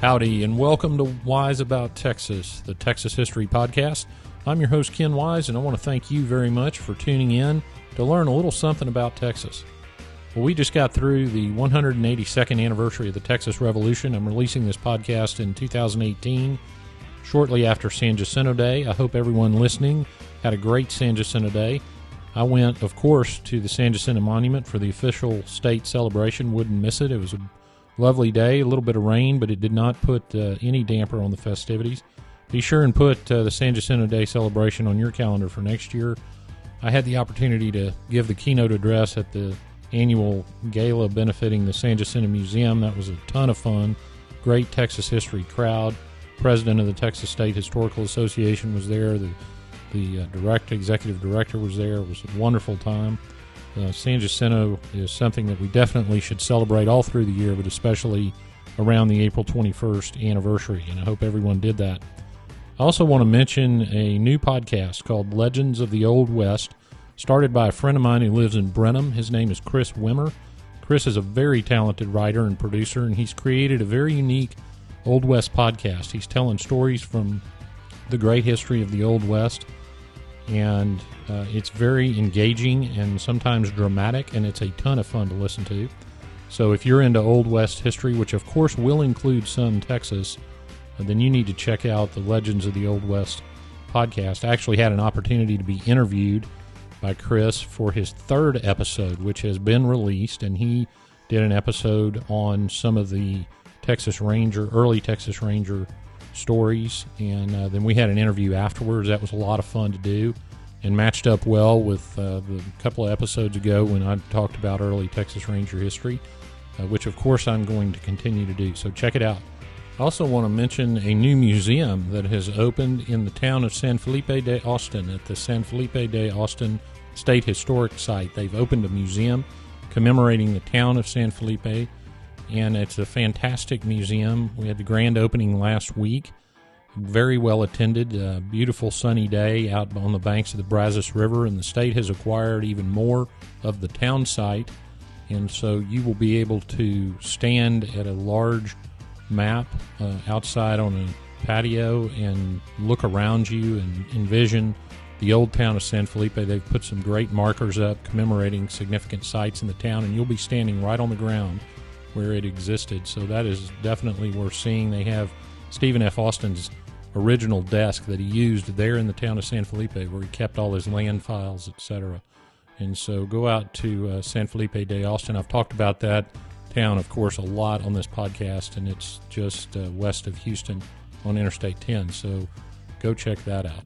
Howdy, and welcome to Wise About Texas, the Texas History Podcast. I'm your host, Ken Wise, and I want to thank you very much for tuning in to learn a little something about Texas. Well, we just got through the 182nd anniversary of the Texas Revolution. I'm releasing this podcast in 2018, shortly after San Jacinto Day. I hope everyone listening had a great San Jacinto Day. I went, of course, to the San Jacinto Monument for the official state celebration. Wouldn't miss it. It was a lovely day, a little bit of rain, but it did not put any damper on the festivities. Be sure and put the San Jacinto Day celebration on your calendar for next year. I had the opportunity to give the keynote address at the annual gala benefiting the San Jacinto Museum. That was a ton of fun. Great Texas history crowd. President of the Texas State Historical Association was there. The executive director was there. It was a wonderful time. San Jacinto is something that we definitely should celebrate all through the year, but especially around the April 21st anniversary, and I hope everyone did that. I also want to mention a new podcast called Legends of the Old West, started by a friend of mine who lives in Brenham. His name is Chris Wimmer. Chris is a very talented writer and producer, and he's created a very unique Old West podcast. He's telling stories from the great history of the Old West, and it's very engaging and sometimes dramatic, and it's a ton of fun to listen to. So if you're into Old West history, which of course will include some Texas, then you need to check out the Legends of the Old West podcast. I actually had an opportunity to be interviewed by Chris for his third episode, which has been released, and he did an episode on some of the early Texas Ranger stories, and then we had an interview afterwards. That was a lot of fun to do and matched up well with the couple of episodes ago when I talked about early Texas Ranger history, which of course I'm going to continue to do, so check it out. I also want to mention a new museum that has opened in the town of San Felipe de Austin at the San Felipe de Austin State Historic Site. They've opened a museum commemorating the town of San Felipe, and it's a fantastic museum. We had the grand opening last week. Very well attended, beautiful sunny day out on the banks of the Brazos River, and the state has acquired even more of the town site, and so you will be able to stand at a large map outside on a patio and look around you and envision the old town of San Felipe. They've put some great markers up commemorating significant sites in the town, and you'll be standing right on the ground where it existed, so that is definitely worth seeing. They have Stephen F. Austin's original desk that he used there in the town of San Felipe, where he kept all his land files, etc. And so go out to San Felipe de Austin. I've talked about that town, of course, a lot on this podcast, and it's just west of Houston on Interstate 10, so go check that out.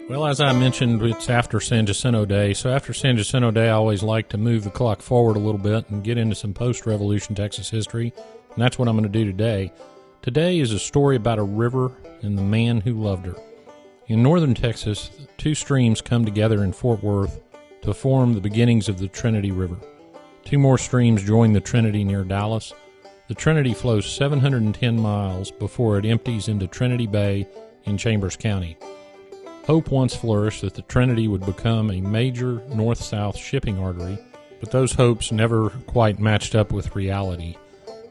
Well, as I mentioned, it's after San Jacinto Day. So after San Jacinto Day, I always like to move the clock forward a little bit and get into some post-revolution Texas history, and that's what I'm going to do today. Today is a story about a river and the man who loved her. In northern Texas, two streams come together in Fort Worth to form the beginnings of the Trinity River. Two more streams join the Trinity near Dallas. The Trinity flows 710 miles before it empties into Trinity Bay in Chambers County. Hope once flourished that the Trinity would become a major north-south shipping artery, but those hopes never quite matched up with reality.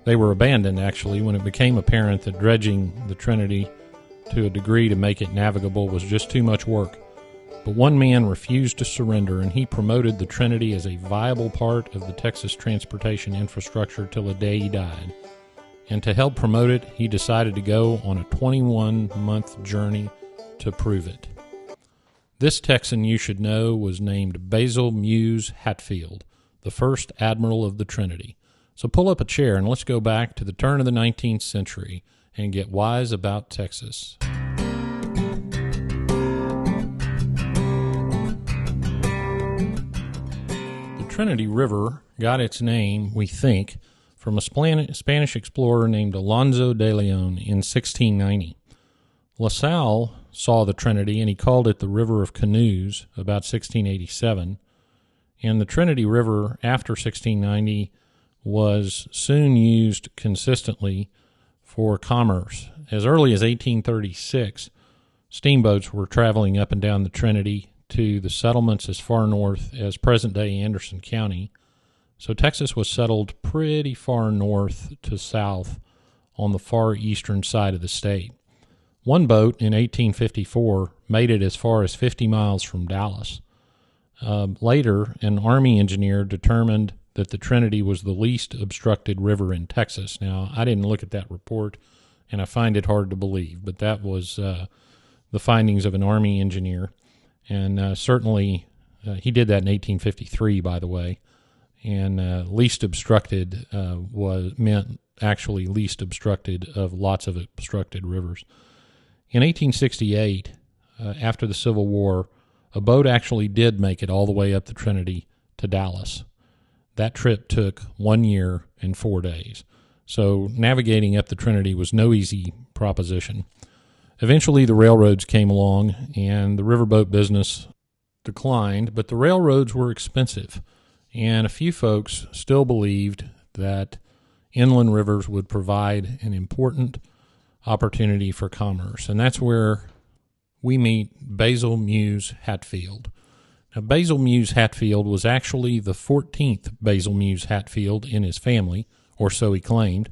They were abandoned, actually, when it became apparent that dredging the Trinity to a degree to make it navigable was just too much work. But one man refused to surrender, and he promoted the Trinity as a viable part of the Texas transportation infrastructure till the day he died. And to help promote it, he decided to go on a 21-month journey to prove it. This Texan, you should know, was named Basil Muse Hatfield, the First Admiral of the Trinity. So pull up a chair and let's go back to the turn of the 19th century and get wise about Texas. The Trinity River got its name, we think, from a Spanish explorer named Alonso de Leon in 1690. La Salle saw the Trinity, and he called it the River of Canoes about 1687. And the Trinity River, after 1690, was soon used consistently for commerce. As early as 1836, steamboats were traveling up and down the Trinity to the settlements as far north as present-day Anderson County. So Texas was settled pretty far north to south on the far eastern side of the state. One boat in 1854 made it as far as 50 miles from Dallas. Later, an Army engineer determined that the Trinity was the least obstructed river in Texas. Now, I didn't look at that report, and I find it hard to believe, but that was the findings of an Army engineer. And certainly, he did that in 1853, by the way. And least obstructed meant actually least obstructed of lots of obstructed rivers. In 1868, after the Civil War, a boat actually did make it all the way up the Trinity to Dallas. That trip took 1 year and 4 days. So navigating up the Trinity was no easy proposition. Eventually, the railroads came along, and the riverboat business declined, but the railroads were expensive, and a few folks still believed that inland rivers would provide an important opportunity for commerce, and that's where we meet Basil Muse Hatfield. Now, Basil Muse Hatfield was actually the 14th Basil Muse Hatfield in his family, or so he claimed.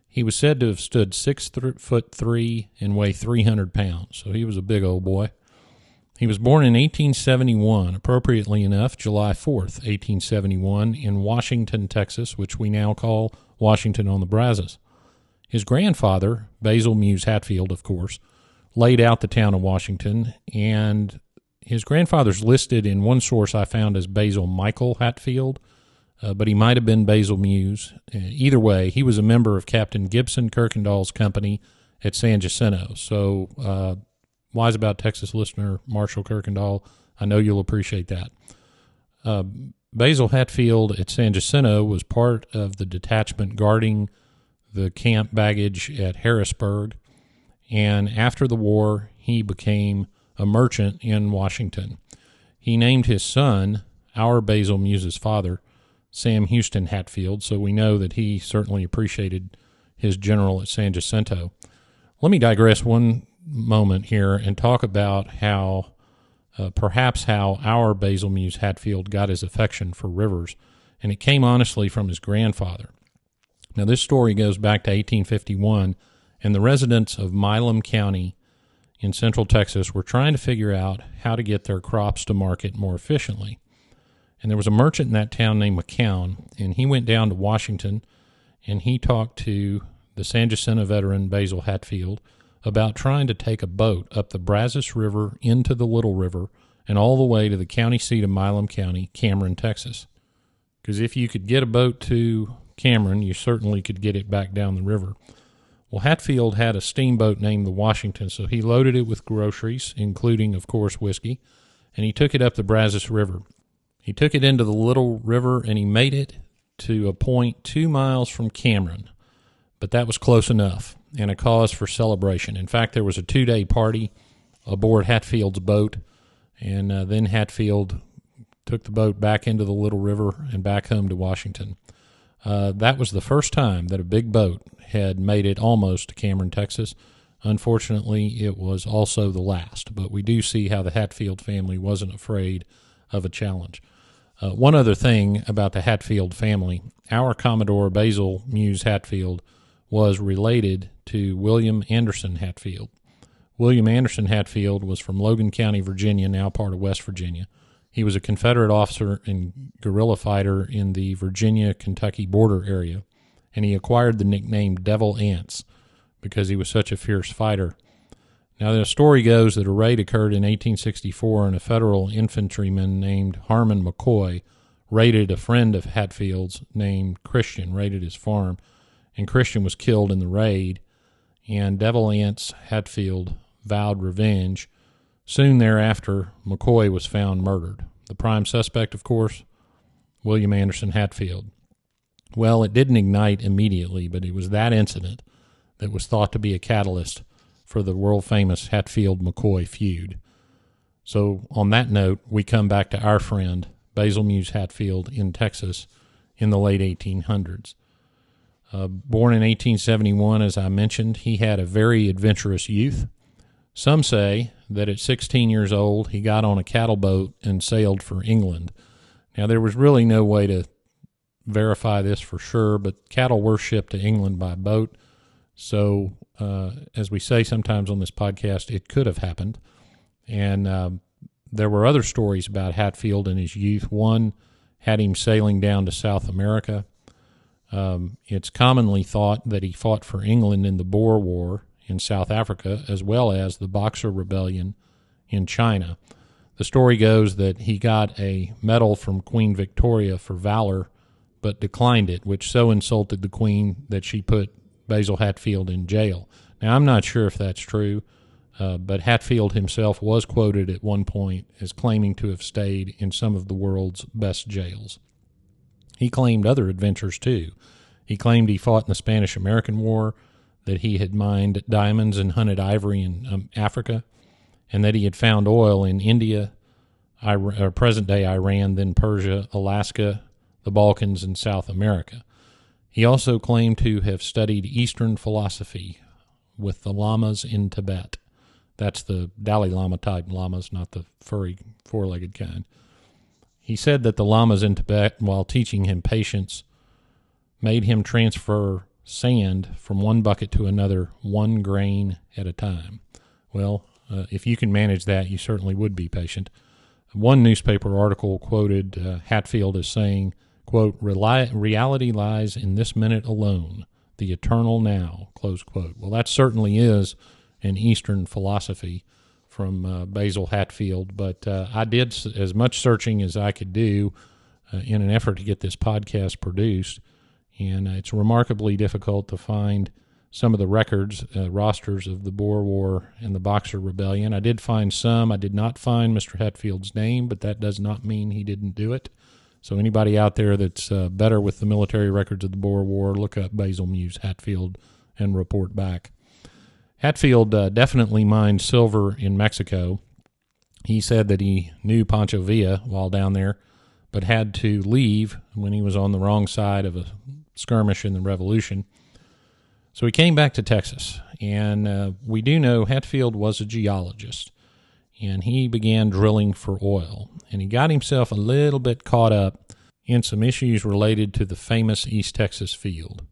He was said to have stood 6'3" and weigh 300 pounds, so he was a big old boy. He was born in 1871, appropriately enough, July 4th, 1871, in Washington, Texas, which we now call Washington on the Brazos. His grandfather, Basil Muse Hatfield, of course, laid out the town of Washington, and his grandfather's listed in one source I found as Basil Michael Hatfield, but he might have been Basil Muse. Either way, he was a member of Captain Gibson Kirkendall's company at San Jacinto. So, Wise About Texas listener Marshall Kirkendall, I know you'll appreciate that. Basil Hatfield at San Jacinto was part of the detachment guarding the camp baggage at Harrisburg, and after the war, he became a merchant in Washington. He named his son, our Basil Muse's father, Sam Houston Hatfield, so we know that he certainly appreciated his general at San Jacinto. Let me digress one moment here and talk about how our Basil Muse Hatfield got his affection for rivers, and it came honestly from his grandfather. Now, this story goes back to 1851, and the residents of Milam County in central Texas were trying to figure out how to get their crops to market more efficiently. And there was a merchant in that town named McCown, and he went down to Washington, and he talked to the San Jacinto veteran Basil Hatfield about trying to take a boat up the Brazos River into the Little River and all the way to the county seat of Milam County, Cameron, Texas. Because if you could get a boat to Cameron, you certainly could get it back down the river. Well, Hatfield had a steamboat named the Washington, so he loaded it with groceries, including, of course, whiskey, and he took it up the Brazos River. He took it into the Little River, and he made it to a point 2 miles from Cameron, but that was close enough and a cause for celebration. In fact, there was a 2-day party aboard Hatfield's boat, and then Hatfield took the boat back into the Little River and back home to Washington. That was the first time that a big boat had made it almost to Cameron, Texas. Unfortunately, it was also the last, but we do see how the Hatfield family wasn't afraid of a challenge. One other thing about the Hatfield family, our Commodore Basil Muse Hatfield was related to William Anderson Hatfield. William Anderson Hatfield was from Logan County, Virginia, now part of West Virginia. He was a Confederate officer and guerrilla fighter in the Virginia-Kentucky border area, and he acquired the nickname Devil Anse because he was such a fierce fighter. Now, the story goes that a raid occurred in 1864, and a Federal infantryman named Harmon McCoy raided a friend of Hatfield's named Christian, raided his farm, and Christian was killed in the raid, and Devil Anse Hatfield vowed revenge. Soon thereafter, McCoy was found murdered. The prime suspect, of course, William Anderson Hatfield. Well, it didn't ignite immediately, but it was that incident that was thought to be a catalyst for the world-famous Hatfield-McCoy feud. So on that note, we come back to our friend, Basil Muse Hatfield in Texas in the late 1800s. Born in 1871, as I mentioned, he had a very adventurous youth. Some say that at 16 years old he got on a cattle boat and sailed for England. Now, there was really no way to verify this for sure, but cattle were shipped to England by boat. So, as we say sometimes on this podcast, it could have happened. And there were other stories about Hatfield in his youth. One had him sailing down to South America. It's commonly thought that he fought for England in the Boer War in South Africa, as well as the Boxer Rebellion in China. The story goes that he got a medal from Queen Victoria for valor, but declined it, which so insulted the Queen that she put Basil Hatfield in jail. Now, I'm not sure if that's true, but Hatfield himself was quoted at one point as claiming to have stayed in some of the world's best jails. He claimed other adventures, too. He claimed he fought in the Spanish-American War, that he had mined diamonds and hunted ivory in Africa, and that he had found oil in India, present-day Iran, then Persia, Alaska, the Balkans, and South America. He also claimed to have studied Eastern philosophy with the Lamas in Tibet. That's the Dalai Lama type Lamas, not the furry, four-legged kind. He said that the Lamas in Tibet, while teaching him patience, made him transfer sand from one bucket to another 1 grain at a time. Well, if you can manage that, you certainly would be patient. One newspaper article quoted Hatfield as saying, quote, "Reality lies in this minute alone, the eternal now," close quote. Well, that certainly is an Eastern philosophy from Basil Hatfield, but I did as much searching as I could do in an effort to get this podcast produced, and it's remarkably difficult to find some of the records, rosters of the Boer War and the Boxer Rebellion. I did find some. I did not find Mr. Hatfield's name, but that does not mean he didn't do it. So anybody out there that's better with the military records of the Boer War, look up Basil Muse Hatfield and report back. Hatfield definitely mined silver in Mexico. He said that he knew Pancho Villa while down there, but had to leave when he was on the wrong side of a skirmish in the Revolution. So he came back to Texas, and we do know Hatfield was a geologist, and he began drilling for oil, and he got himself a little bit caught up in some issues related to the famous East Texas field.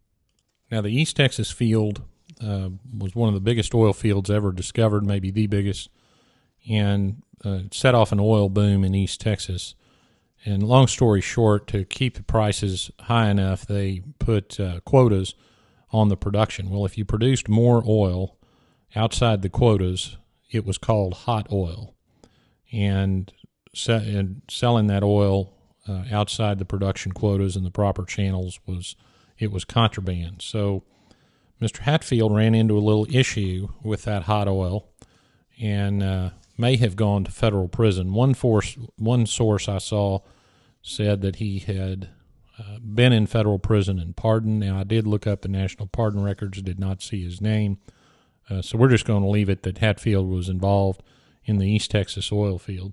Now, the East Texas field was one of the biggest oil fields ever discovered, maybe the biggest, and set off an oil boom in East Texas. And long story short, to keep the prices high enough, they put quotas on the production. Well, if you produced more oil outside the quotas, it was called hot oil. And selling that oil outside the production quotas and the proper channels was contraband. So Mr. Hatfield ran into a little issue with that hot oil and may have gone to federal prison. One source I saw said that he had been in federal prison and pardoned. Now, I did look up the national pardon records, did not see his name. So we're just going to leave it that Hatfield was involved in the East Texas oil field.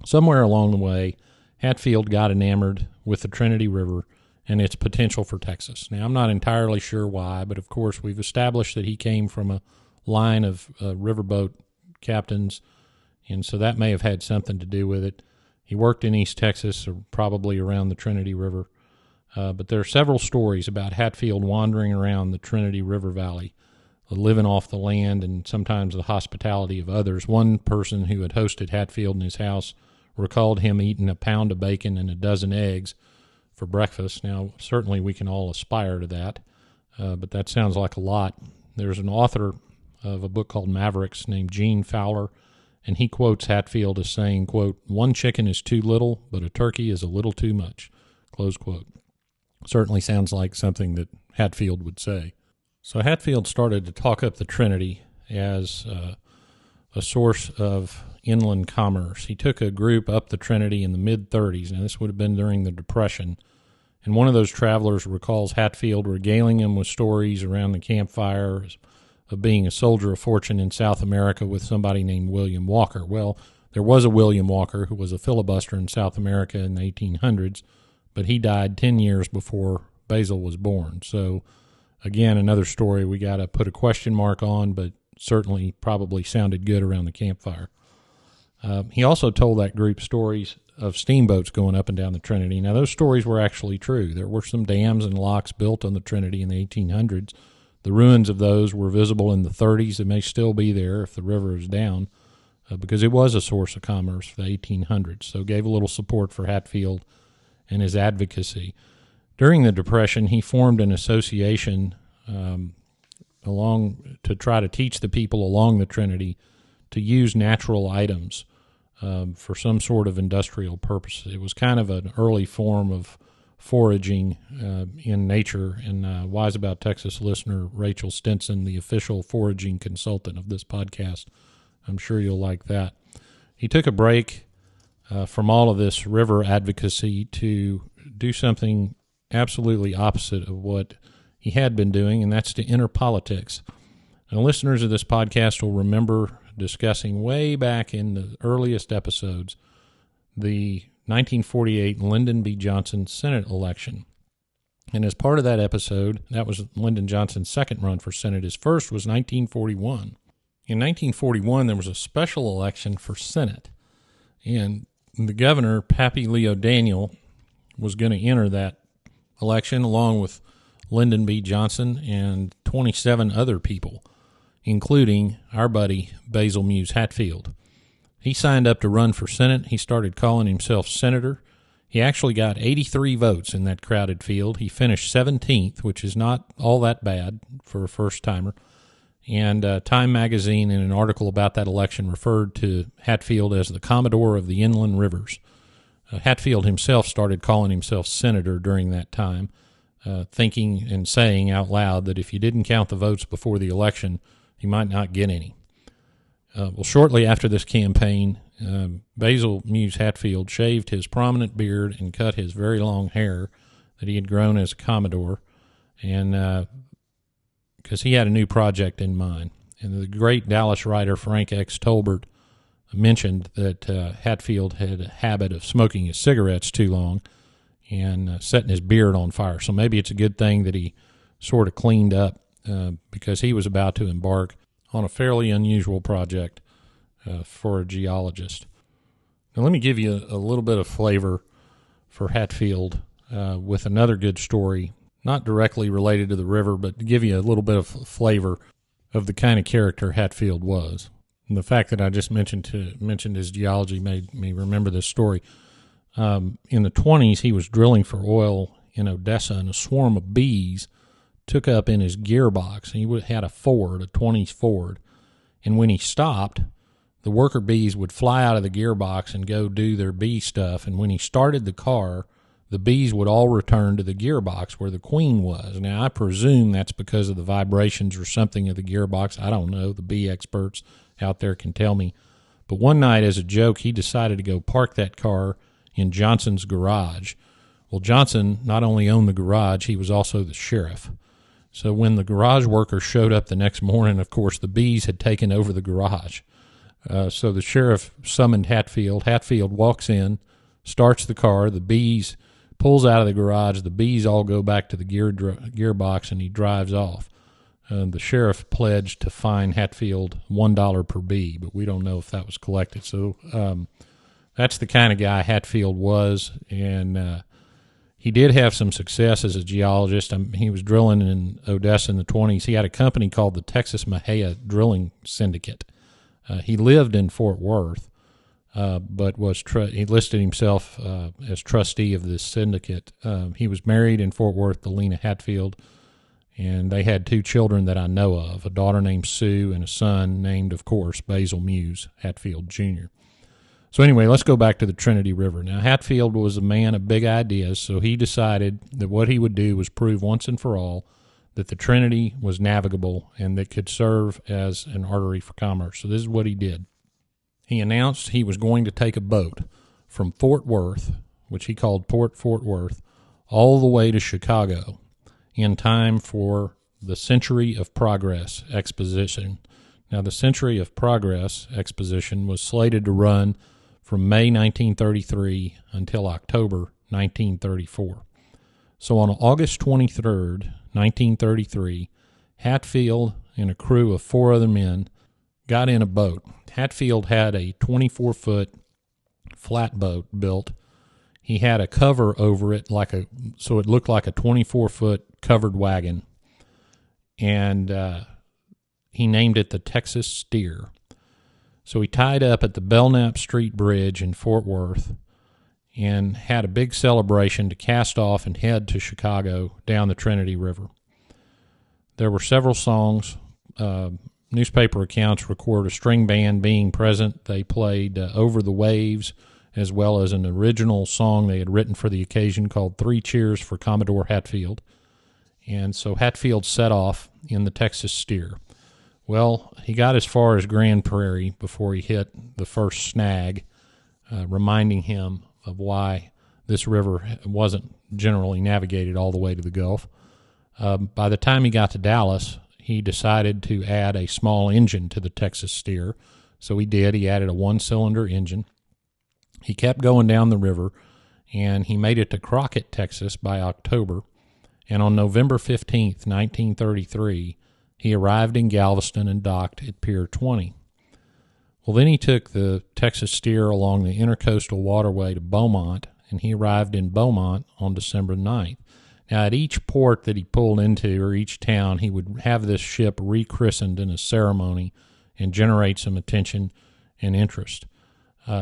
Somewhere along the way, Hatfield got enamored with the Trinity River and its potential for Texas. Now, I'm not entirely sure why, but of course we've established that he came from a line of riverboat captains, and so that may have had something to do with it. He worked in East Texas, or probably around the Trinity River, but there are several stories about Hatfield wandering around the Trinity River Valley, living off the land and sometimes the hospitality of others. One person who had hosted Hatfield in his house recalled him eating a pound of bacon and a dozen eggs for breakfast. Now, certainly we can all aspire to that, but that sounds like a lot. There's an author of a book called Mavericks named Gene Fowler, and he quotes Hatfield as saying, quote, "One chicken is too little, but a turkey is a little too much," close quote. Certainly sounds like something that Hatfield would say. So Hatfield started to talk up the Trinity as a source of inland commerce. He took a group up the Trinity in the mid-30s. Now, this would have been during the Depression. And one of those travelers recalls Hatfield regaling him with stories around the campfire of being a soldier of fortune in South America with somebody named William Walker. Well, there was a William Walker who was a filibuster in South America in the 1800s, but he died 10 years before Basil was born. So, again, another story we got to put a question mark on, but certainly probably sounded good around the campfire. He also told that group stories of steamboats going up and down the Trinity. Now, those stories were actually true. There were some dams and locks built on the Trinity in the 1800s. The ruins of those were visible in the 30s. They may still be there if the river is down, because it was a source of commerce for the 1800s. So gave a little support for Hatfield and his advocacy. During the Depression, he formed an association to try to teach the people along the Trinity to use natural items for some sort of industrial purpose. It was kind of an early form of foraging in nature, and Wise About Texas listener Rachel Stinson, the official foraging consultant of this podcast, I'm sure you'll like that. He took a break from all of this river advocacy to do something absolutely opposite of what he had been doing, and that's to enter politics. Now, listeners of this podcast will remember discussing way back in the earliest episodes the 1948 Lyndon B. Johnson Senate election. And as part of that episode, that was Lyndon Johnson's second run for Senate. His first was 1941. In 1941, there was a special election for Senate, and the governor, Pappy Leo Daniel, was going to enter that election along with Lyndon B. Johnson and 27 other people, including our buddy Basil Muse Hatfield. He signed up to run for Senate. He started calling himself senator. He actually got 83 votes in that crowded field. He finished 17th, which is not all that bad for a first-timer. And Time magazine, in an article about that election, referred to Hatfield as the Commodore of the Inland Rivers. Hatfield himself started calling himself senator during that time, thinking and saying out loud that if you didn't count the votes before the election, you might not get any. Well, shortly after this campaign, Basil Muse Hatfield shaved his prominent beard and cut his very long hair that he had grown as a Commodore, and because he had a new project in mind. And the great Dallas writer Frank X. Tolbert mentioned that Hatfield had a habit of smoking his cigarettes too long and setting his beard on fire. So maybe it's a good thing that he sort of cleaned up because he was about to embark on a fairly unusual project for a geologist. Now, let me give you a little bit of flavor for Hatfield with another good story, not directly related to the river, but to give you a little bit of flavor of the kind of character Hatfield was. And the fact that I just mentioned his geology made me remember this story. In the 20s, he was drilling for oil in Odessa, and a swarm of bees took up in his gearbox. He had a Ford, a 20s Ford, and when he stopped, the worker bees would fly out of the gearbox and go do their bee stuff, and when he started the car, the bees would all return to the gearbox where the queen was. Now, I presume that's because of the vibrations or something of the gearbox. I don't know. The bee experts out there can tell me. But one night, as a joke, he decided to go park that car in Johnson's garage. Well, Johnson not only owned the garage, he was also the sheriff. So when the garage worker showed up the next morning, of course, the bees had taken over the garage. So the sheriff summoned Hatfield. Hatfield walks in, starts the car, the bees pulls out of the garage, the bees all go back to the gearbox, and he drives off. The sheriff pledged to fine Hatfield $1 per bee, but we don't know if that was collected. So that's the kind of guy Hatfield was, and he did have some success as a geologist. He was drilling in Odessa in the 20s. He had a company called the Texas Mahia Drilling Syndicate. He lived in Fort Worth, but he listed himself as trustee of this syndicate. He was married in Fort Worth to Lena Hatfield, and they had 2 children that I know of, a daughter named Sue and a son named, of course, Basil Muse Hatfield Jr. So anyway, let's go back to the Trinity River. Now, Hatfield was a man of big ideas, so he decided that what he would do was prove once and for all that the Trinity was navigable and that could serve as an artery for commerce. So this is what he did. He announced he was going to take a boat from Fort Worth, which he called Port Fort Worth, all the way to Chicago in time for the Century of Progress exposition. Now, the Century of Progress exposition was slated to run from May 1933 until October 1934. So on August 23rd, 1933, Hatfield and a crew of 4 other men got in a boat. Hatfield had a 24-foot flatboat built. He had a cover over it so it looked like a 24-foot covered wagon, and he named it the Texas Steer. So he tied up at the Belknap Street Bridge in Fort Worth and had a big celebration to cast off and head to Chicago down the Trinity River. There were several songs. Newspaper accounts record a string band being present. They played Over the Waves, as well as an original song they had written for the occasion called 3 Cheers for Commodore Hatfield. And so Hatfield set off in the Texas Steer. Well, he got as far as Grand Prairie before he hit the first snag, reminding him of why this river wasn't generally navigated all the way to the Gulf. By the time he got to Dallas, he decided to add a small engine to the Texas Steer. So he did. He added a 1-cylinder engine. He kept going down the river, and he made it to Crockett, Texas by October. And on November 15th, 1933, he arrived in Galveston and docked at Pier 20. Well, then he took the Texas Steer along the Intercoastal Waterway to Beaumont, and he arrived in Beaumont on December 9th. Now, at each port that he pulled into, or each town, he would have this ship rechristened in a ceremony and generate some attention and interest.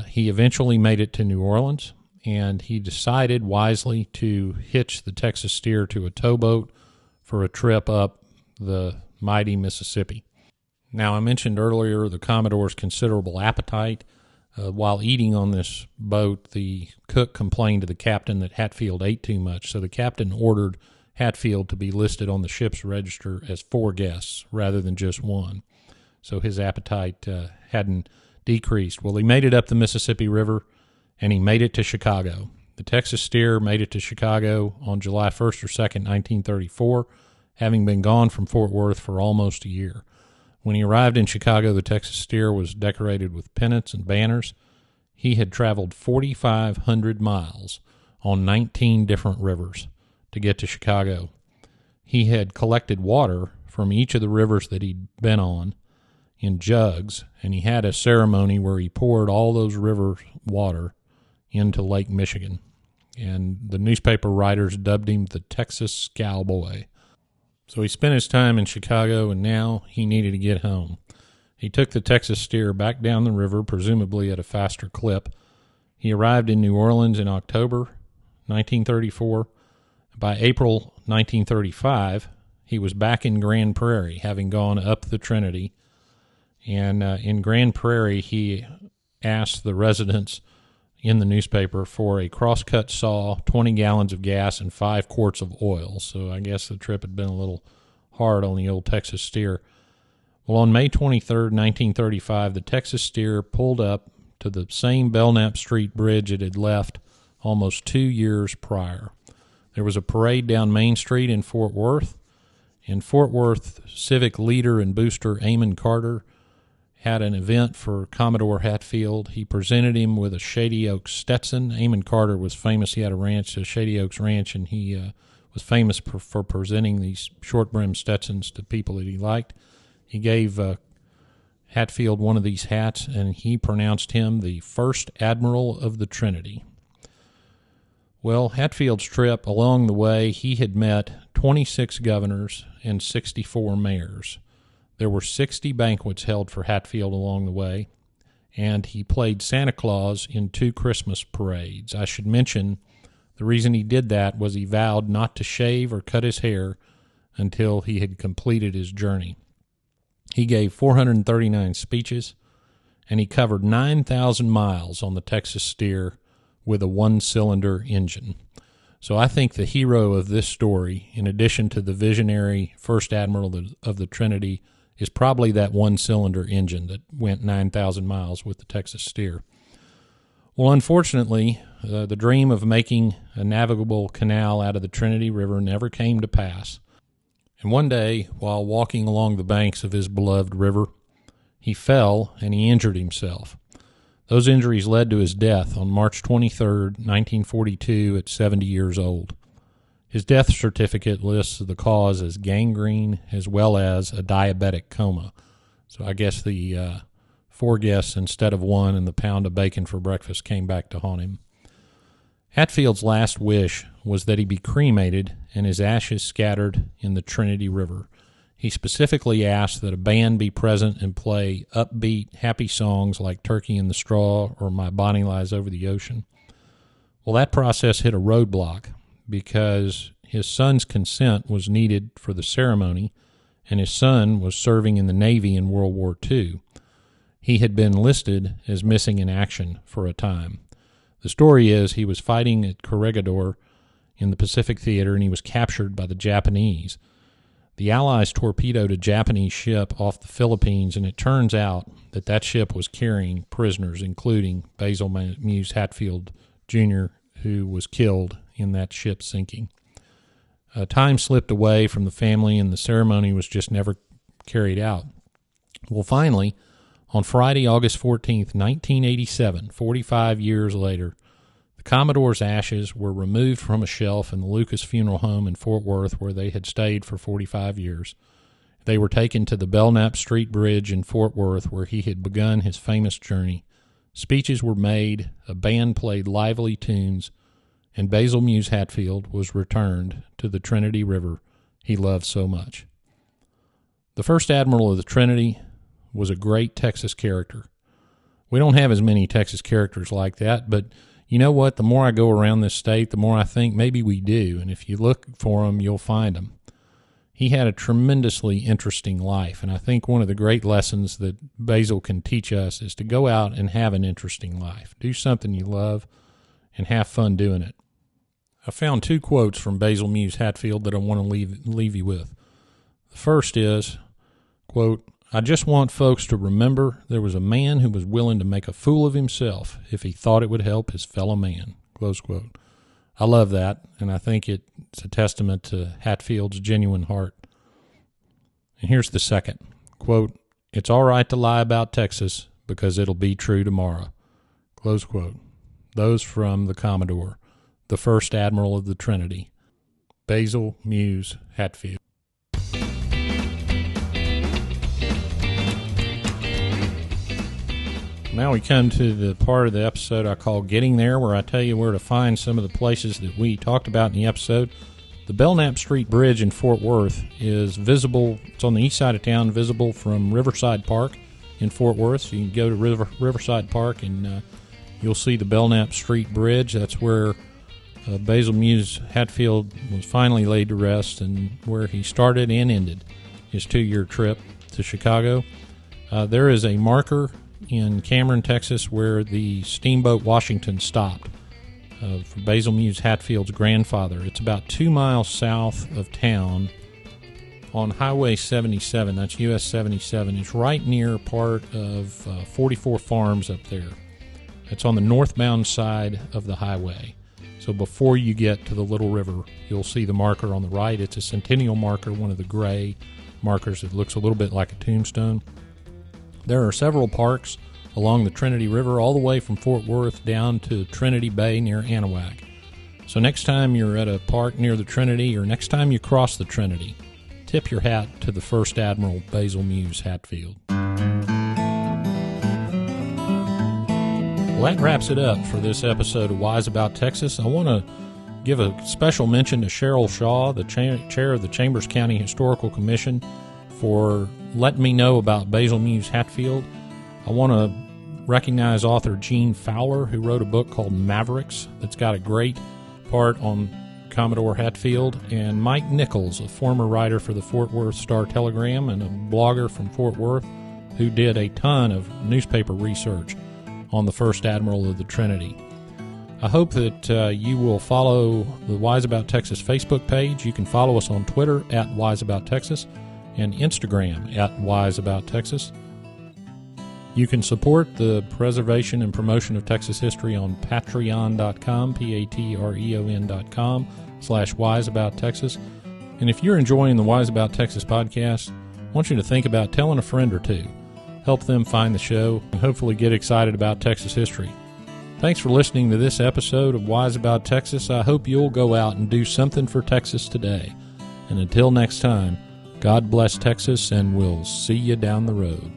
He eventually made it to New Orleans, and he decided wisely to hitch the Texas Steer to a towboat for a trip up the mighty Mississippi. Now, I mentioned earlier the Commodore's considerable appetite. While eating on this boat, the cook complained to the captain that Hatfield ate too much, so the captain ordered Hatfield to be listed on the ship's register as 4 guests rather than just 1. So his appetite hadn't decreased. Well, he made it up the Mississippi River, and he made it to Chicago. The Texas Steer made it to Chicago on July 1st or 2nd, 1934, having been gone from Fort Worth for almost a year. When he arrived in Chicago, the Texas Steer was decorated with pennants and banners. He had traveled 4,500 miles on 19 different rivers to get to Chicago. He had collected water from each of the rivers that he'd been on in jugs, and he had a ceremony where he poured all those river water into Lake Michigan. And the newspaper writers dubbed him the Texas Cowboy. So he spent his time in Chicago, and now he needed to get home. He took the Texas Steer back down the river, presumably at a faster clip. He arrived in New Orleans in October 1934. By April 1935, he was back in Grand Prairie, having gone up the Trinity. And in Grand Prairie, he asked the residents in the newspaper for a crosscut saw, 20 gallons of gas, and 5 quarts of oil. So I guess the trip had been a little hard on the old Texas Steer. Well, on May 23rd, 1935, the Texas Steer pulled up to the same Belknap Street Bridge it had left almost 2 years prior. There was a parade down Main Street in Fort Worth. In Fort Worth, civic leader and booster Amon Carter had an event for Commodore Hatfield. He presented him with a Shady Oaks Stetson. Amon Carter was famous. He had a ranch, a Shady Oaks Ranch, and he was famous for presenting these short-brimmed Stetsons to people that he liked. He gave Hatfield one of these hats, and he pronounced him the First Admiral of the Trinity. Well, Hatfield's trip, along the way, he had met 26 governors and 64 mayors. There were 60 banquets held for Hatfield along the way, and he played Santa Claus in 2 Christmas parades. I should mention the reason he did that was he vowed not to shave or cut his hair until he had completed his journey. He gave 439 speeches, and he covered 9,000 miles on the Texas Steer with a 1-cylinder engine. So I think the hero of this story, in addition to the visionary First Admiral of the Trinity, is probably that 1-cylinder engine that went 9,000 miles with the Texas Steer. Well, unfortunately, the dream of making a navigable canal out of the Trinity River never came to pass. And one day, while walking along the banks of his beloved river, he fell and he injured himself. Those injuries led to his death on March 23, 1942, at 70 years old. His death certificate lists the cause as gangrene as well as a diabetic coma. So I guess the 4 guests instead of 1 and the pound of bacon for breakfast came back to haunt him. Hatfield's last wish was that he be cremated and his ashes scattered in the Trinity River. He specifically asked that a band be present and play upbeat, happy songs like Turkey in the Straw or My Bonnie Lies Over the Ocean. Well, that process hit a roadblock because his son's consent was needed for the ceremony, and his son was serving in the Navy in World War II. He had been listed as missing in action for a time. The story is he was fighting at Corregidor in the Pacific Theater, and he was captured by the Japanese. The Allies torpedoed a Japanese ship off the Philippines, and it turns out that that ship was carrying prisoners, including Basil Muse Hatfield, Jr., who was killed in that ship sinking. Time slipped away from the family, and the ceremony was just never carried out. Well, finally, on Friday, August 14th, 1987, 45 years later, the Commodore's ashes were removed from a shelf in the Lucas Funeral Home in Fort Worth, where they had stayed for 45 years. They were taken to the Belknap Street Bridge in Fort Worth, where he had begun his famous journey. Speeches were made, a band played lively tunes, and Basil Muse Hatfield was returned to the Trinity River he loved so much. The First Admiral of the Trinity was a great Texas character. We don't have as many Texas characters like that, but you know what? The more I go around this state, the more I think maybe we do, and if you look for them, you'll find them. He had a tremendously interesting life, and I think one of the great lessons that Basil can teach us is to go out and have an interesting life. Do something you love and have fun doing it. I found 2 quotes from Basil Muse Hatfield that I want to leave you with. The first is, quote, "I just want folks to remember there was a man who was willing to make a fool of himself if he thought it would help his fellow man," close quote. I love that, and I think it's a testament to Hatfield's genuine heart. And here's the second, quote, "It's all right to lie about Texas because it'll be true tomorrow," close quote. Those from the Commodore, the First Admiral of the Trinity, Basil Muse Hatfield. Now we come to the part of the episode I call Getting There, where I tell you where to find some of the places that we talked about in the episode. The Belknap Street Bridge in Fort Worth is visible. It's on the east side of town, visible from Riverside Park in Fort Worth. So you can go to Riverside Park and you'll see the Belknap Street Bridge. That's where Basil Muse Hatfield was finally laid to rest and where he started and ended his 2-year trip to Chicago. There is a marker in Cameron, Texas, where the steamboat Washington stopped for Basil Muse Hatfield's grandfather. It's about 2 miles south of town on Highway 77. That's US 77. It's right near part of 44 Farms up there. It's on the northbound side of the highway. So before you get to the Little River, you'll see the marker on the right. It's a centennial marker, one of the gray markers that looks a little bit like a tombstone. There are several parks along the Trinity River, all the way from Fort Worth down to Trinity Bay near Anahuac. So next time you're at a park near the Trinity, or next time you cross the Trinity, tip your hat to the First Admiral Basil Muse Hatfield. Well, that wraps it up for this episode of Wise About Texas. I want to give a special mention to Cheryl Shaw, the chair of the Chambers County Historical Commission, for letting me know about Basil Muse Hatfield. I want to recognize author Gene Fowler, who wrote a book called Mavericks that's got a great part on Commodore Hatfield, and Mike Nichols, a former writer for the Fort Worth Star-Telegram and a blogger from Fort Worth, who did a ton of newspaper research on the First Admiral of the Trinity. I hope that you will follow the Wise About Texas Facebook page. You can follow us on Twitter at Wise About Texas and Instagram at Wise About Texas. You can support the preservation and promotion of Texas history on patreon.com, patreon.com/wiseabouttexas. And if you're enjoying the Wise About Texas podcast, I want you to think about telling a friend or two. Help them find the show and hopefully get excited about Texas history. Thanks for listening to this episode of Wise About Texas. I hope you'll go out and do something for Texas today. And until next time, God bless Texas, and we'll see you down the road.